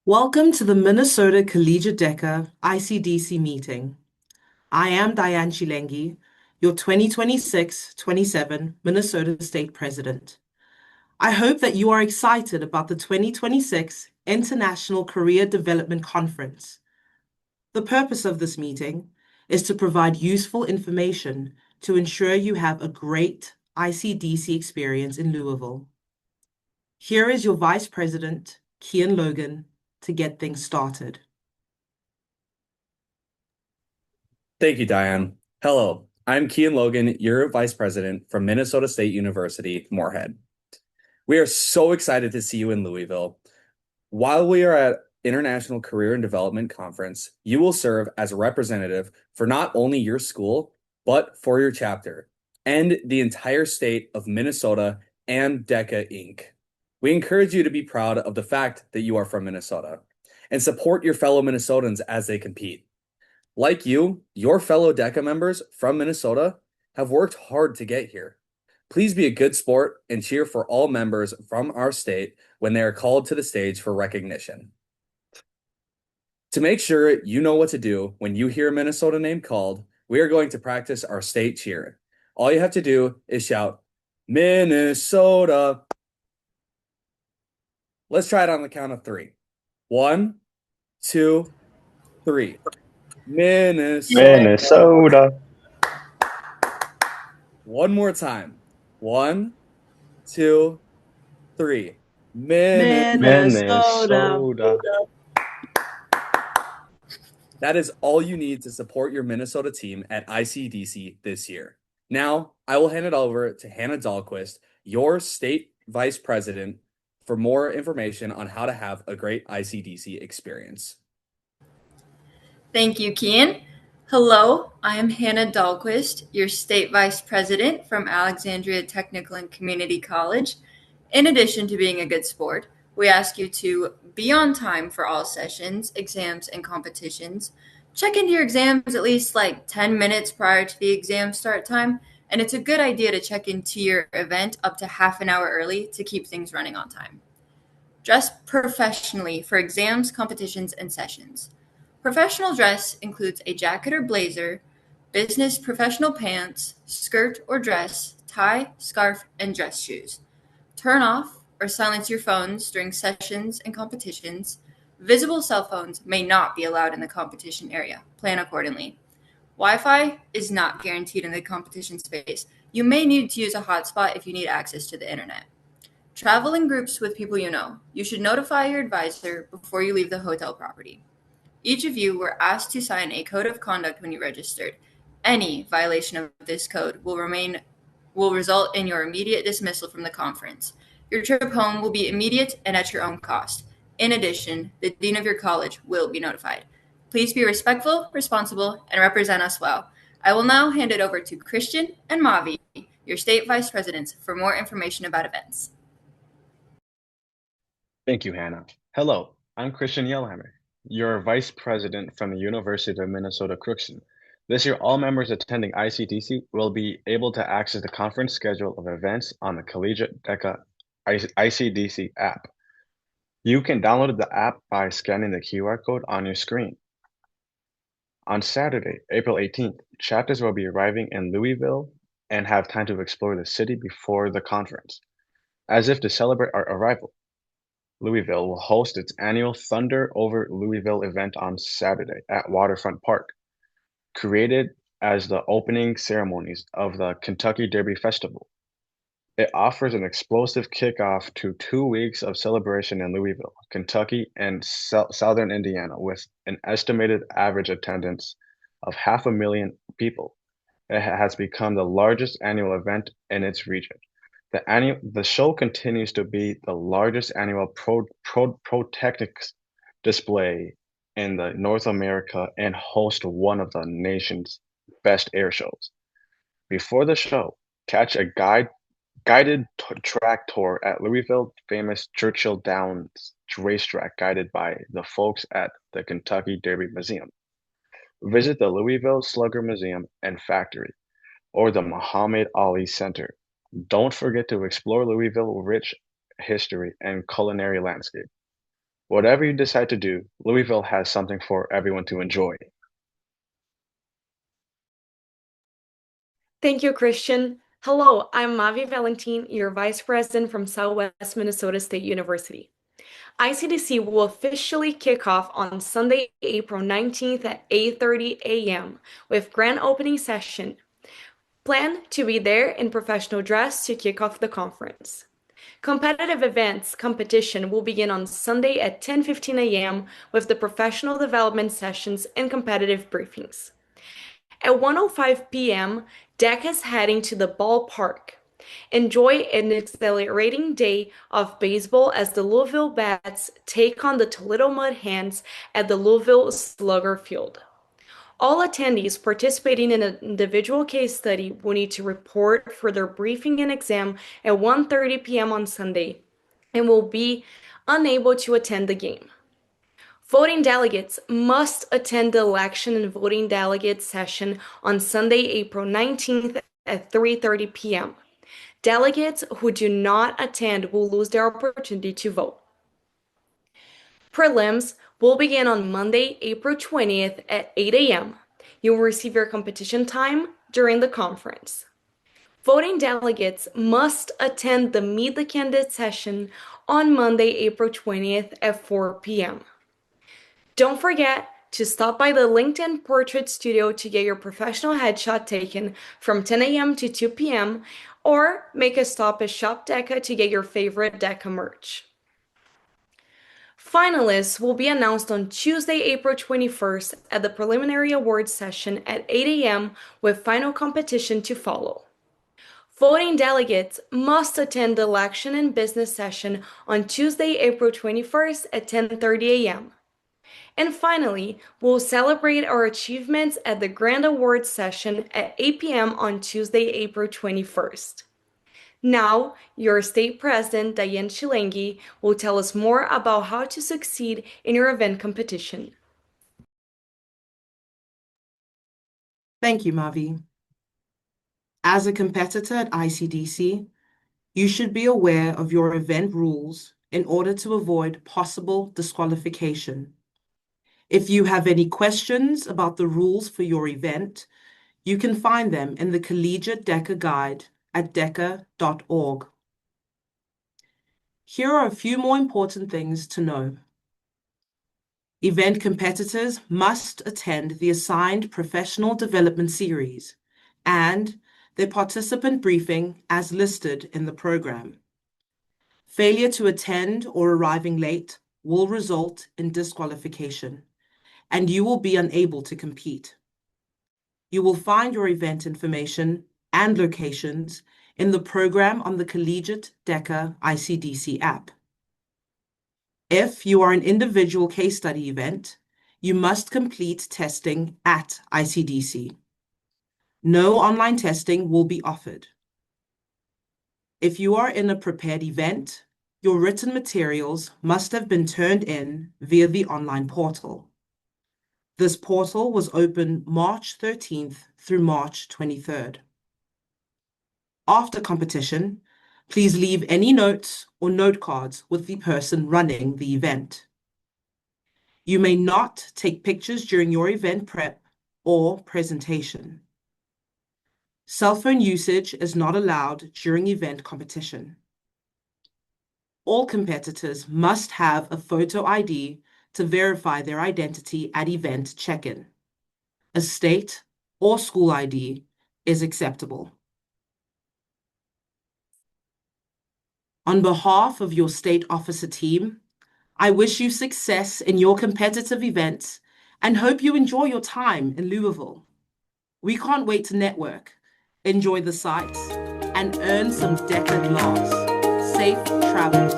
Welcome to the Minnesota Collegiate DECA ICDC meeting. I am Diane Chilengi, your 2026-27 Minnesota State President. I hope that you are excited about the 2026 International Career Development Conference. The purpose of this meeting is to provide useful information to ensure you have a great ICDC experience in Louisville. Here is your Vice President, Kian Logan, to get things started. Thank you, Diane. Hello, I'm Kian Logan, your Vice President from Minnesota State University, Moorhead. We are so excited to see you in Louisville. While we are at International Career and Development Conference, you will serve as a representative for not only your school, but for your chapter and the entire state of Minnesota and DECA Inc. We encourage you to be proud of the fact that you are from Minnesota and support your fellow Minnesotans as they compete. Like you, your fellow DECA members from Minnesota have worked hard to get here. Please be a good sport and cheer for all members from our state when they are called to the stage for recognition. To make sure you know what to do when you hear a Minnesota name called, we are going to practice our state cheer. All you have to do is shout, Minnesota. Let's try it on the count of three. 1, 2, 3. Minnesota. One more time. 1, 2, 3. Minnesota. That is all you need to support your Minnesota team at ICDC this year. Now, I will hand it over to Hannah Dahlquist, your state vice president, for more information on how to have a great ICDC experience. Thank you, Kian. Hello, I am Hannah Dahlquist, your state vice president from Alexandria Technical and Community College. In addition to being a good sport, we ask you to be on time for all sessions, exams, and competitions. Check into your exams at least 10 minutes prior to the exam start time, and it's a good idea to check into your event up to half an hour early to keep things running on time. Dress professionally for exams, competitions, and sessions. Professional dress includes a jacket or blazer, business professional pants, skirt or dress, tie, scarf, and dress shoes. Turn off or silence your phones during sessions and competitions. Visible cell phones may not be allowed in the competition area. Plan accordingly. Wi-Fi is not guaranteed in the competition space. You may need to use a hotspot if you need access to the internet. Travel in groups with people you know. You should notify your advisor before you leave the hotel property. Each of you were asked to sign a code of conduct when you registered. Any violation of this code will result in your immediate dismissal from the conference. Your trip home will be immediate and at your own cost. In addition, the dean of your college will be notified. Please be respectful, responsible, and represent us well. I will now hand it over to Christian and Mavi, your state vice presidents, for more information about events. Thank you, Hannah. Hello, I'm Christian Yellhammer, your vice president from the University of Minnesota Crookston. This year, all members attending ICDC will be able to access the conference schedule of events on the Collegiate DECA ICDC app. You can download the app by scanning the QR code on your screen. On Saturday, April 18th, chapters will be arriving in Louisville and have time to explore the city before the conference. As if to celebrate our arrival, Louisville will host its annual Thunder Over Louisville event on Saturday at Waterfront Park. Created as the opening ceremonies of the Kentucky Derby Festival, it offers an explosive kickoff to 2 weeks of celebration in Louisville, Kentucky, and southern Indiana, with an estimated average attendance of 500,000 people. It has become the largest annual event in its region. The show continues to be the largest annual pyrotechnics display in the North America and host one of the nation's best air shows. Before the show, catch a guided track tour at Louisville famous Churchill Downs racetrack guided by the folks at the Kentucky Derby Museum. Visit the Louisville Slugger Museum and Factory or the Muhammad Ali Center. Don't forget to explore Louisville's rich history and culinary landscape. Whatever you decide to do, Louisville has something for everyone to enjoy. Thank you, Christian. Hello, I'm Mavi Valentin, your Vice President from Southwest Minnesota State University. ICDC will officially kick off on Sunday, April 19th at 8:30 a.m. with grand opening session. Plan to be there in professional dress to kick off the conference. Competitive events competition will begin on Sunday at 10:15 a.m. with the professional development sessions and competitive briefings. At 1:05 p.m., DECA is heading to the ballpark. Enjoy an exhilarating day of baseball as the Louisville Bats take on the Toledo Mud Hens at the Louisville Slugger Field. All attendees participating in an individual case study will need to report for their briefing and exam at 1:30 p.m. on Sunday and will be unable to attend the game. Voting delegates must attend the election and voting delegate session on Sunday, April 19th at 3:30 p.m. Delegates who do not attend will lose their opportunity to vote. Prelims will begin on Monday, April 20th at 8 a.m. You will receive your competition time during the conference. Voting delegates must attend the Meet the Candidate session on Monday, April 20th at 4 p.m. Don't forget to stop by the LinkedIn Portrait Studio to get your professional headshot taken from 10 a.m. to 2 p.m. or make a stop at Shop DECA to get your favorite DECA merch. Finalists will be announced on Tuesday, April 21st at the preliminary awards session at 8 a.m. with final competition to follow. Voting delegates must attend the election and business session on Tuesday, April 21st at 10:30 a.m. And finally, we'll celebrate our achievements at the Grand Awards session at 8 p.m. on Tuesday, April 21st. Now, your state president, Diane Chilengi, will tell us more about how to succeed in your event competition. Thank you, Mavi. As a competitor at ICDC, you should be aware of your event rules in order to avoid possible disqualification. If you have any questions about the rules for your event, you can find them in the Collegiate DECA guide at deca.org. Here are a few more important things to know. Event competitors must attend the assigned professional development series and their participant briefing as listed in the program. Failure to attend or arriving late will result in disqualification, and you will be unable to compete. You will find your event information and locations in the program on the Collegiate DECA ICDC app. If you are an individual case study event, you must complete testing at ICDC. No online testing will be offered. If you are in a prepared event, your written materials must have been turned in via the online portal. This portal was open March 13th through March 23rd. After competition, please leave any notes or note cards with the person running the event. You may not take pictures during your event prep or presentation. Cell phone usage is not allowed during event competition. All competitors must have a photo ID to verify their identity at event check-in. A state or school ID is acceptable. On behalf of your state officer team, I wish you success in your competitive events and hope you enjoy your time in Louisville. We can't wait to network, enjoy the sights, and earn some DECA laughs. Safe travels.